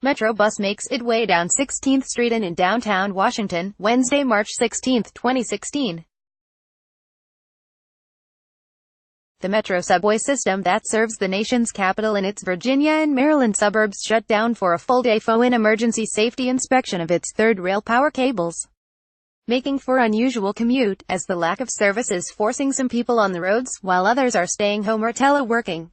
Metro bus makes its way down 16th Street in downtown Washington, Wednesday, March 16, 2016. The Metro subway system that serves the nation's capital and its Virginia and Maryland suburbs shut down for a full day following emergency safety inspection of its third rail power cables, making for unusual commute, as the lack of service is forcing some people on the roads, while others are staying home or teleworking.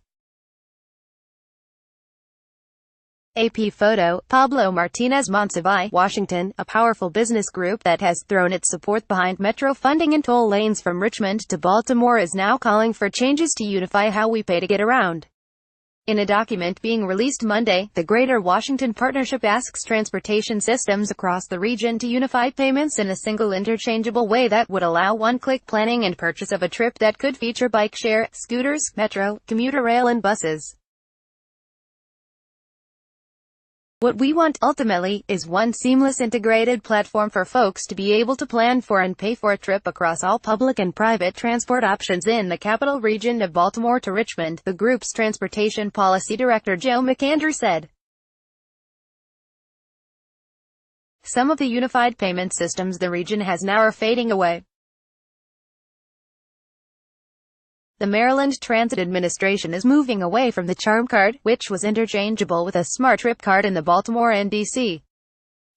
AP photo, Pablo Martinez Monsiváis, Washington, a powerful business group that has thrown its support behind Metro funding and toll lanes from Richmond to Baltimore is now calling for changes to unify how we pay to get around. In a document being released Monday, the Greater Washington Partnership asks transportation systems across the region to unify payments in a single interchangeable way that would allow one-click planning and purchase of a trip that could feature bike share, scooters, metro, commuter rail and buses. What we want, ultimately, is one seamless integrated platform for folks to be able to plan for and pay for a trip across all public and private transport options in the capital region of Baltimore to Richmond, the group's Transportation Policy Director Joe McAndrew said. Some of the unified payment systems the region has now are fading away. The Maryland Transit Administration is moving away from the Charm card, which was interchangeable with a Smart Trip card in the Baltimore and D.C.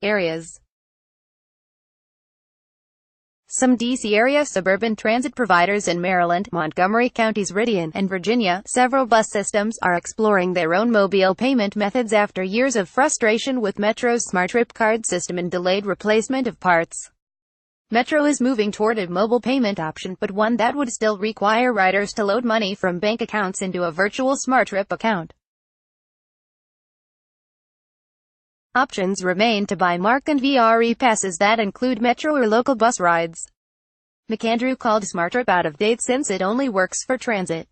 areas. Some D.C. area suburban transit providers in Maryland, Montgomery County's Ridian, and Virginia, several bus systems, are exploring their own mobile payment methods after years of frustration with Metro's Smart Trip card system and delayed replacement of parts. Metro is moving toward a mobile payment option, but one that would still require riders to load money from bank accounts into a virtual SmartTrip account. Options remain to buy Mark and VRE passes that include Metro or local bus rides. McAndrew called SmartTrip out of date since it only works for transit.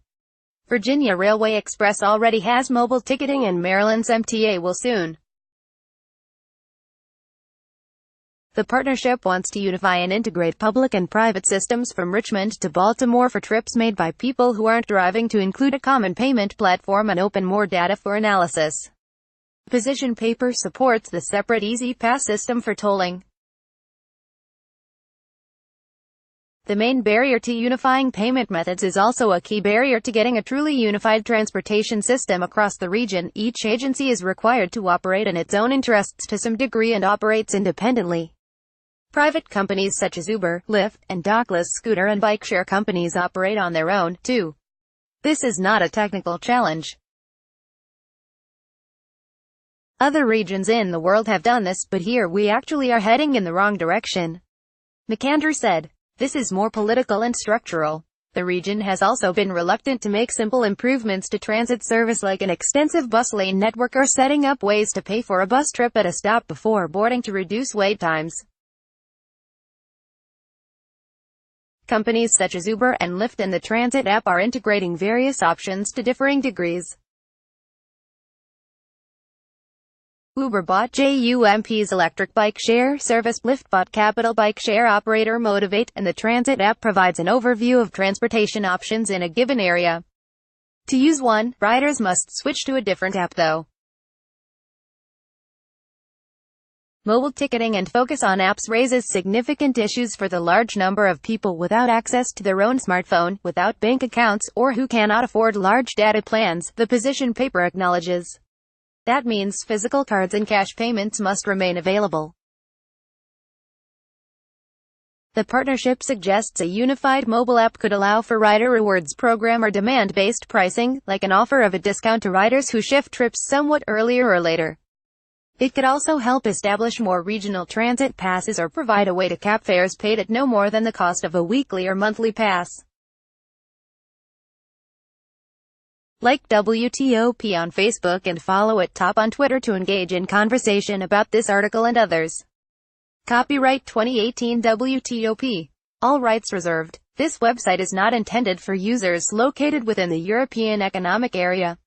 Virginia Railway Express already has mobile ticketing and Maryland's MTA will soon. The partnership wants to unify and integrate public and private systems from Richmond to Baltimore for trips made by people who aren't driving to include a common payment platform and open more data for analysis. The position paper supports the separate Easy Pass system for tolling. The main barrier to unifying payment methods is also a key barrier to getting a truly unified transportation system across the region. Each agency is required to operate in its own interests to some degree and operates independently. Private companies such as Uber, Lyft, and dockless scooter and bike share companies operate on their own, too. This is not a technical challenge. Other regions in the world have done this, but here we actually are heading in the wrong direction. McAndrew said. This is more political and structural. The region has also been reluctant to make simple improvements to transit service like an extensive bus lane network or setting up ways to pay for a bus trip at a stop before boarding to reduce wait times. Companies such as Uber and Lyft and the Transit app are integrating various options to differing degrees. Uber bought JUMP's electric bike share service, Lyft bought Capital bike share operator Motivate, and the Transit app provides an overview of transportation options in a given area. To use one, riders must switch to a different app though. Mobile ticketing and focus on apps raises significant issues for the large number of people without access to their own smartphone, without bank accounts, or who cannot afford large data plans, the position paper acknowledges. That means physical cards and cash payments must remain available. The partnership suggests a unified mobile app could allow for rider rewards program or demand-based pricing, like an offer of a discount to riders who shift trips somewhat earlier or later. It could also help establish more regional transit passes or provide a way to cap fares paid at no more than the cost of a weekly or monthly pass. Like WTOP on Facebook and follow at Top on Twitter to engage in conversation about this article and others. Copyright 2018 WTOP. All rights reserved. This website is not intended for users located within the European Economic Area.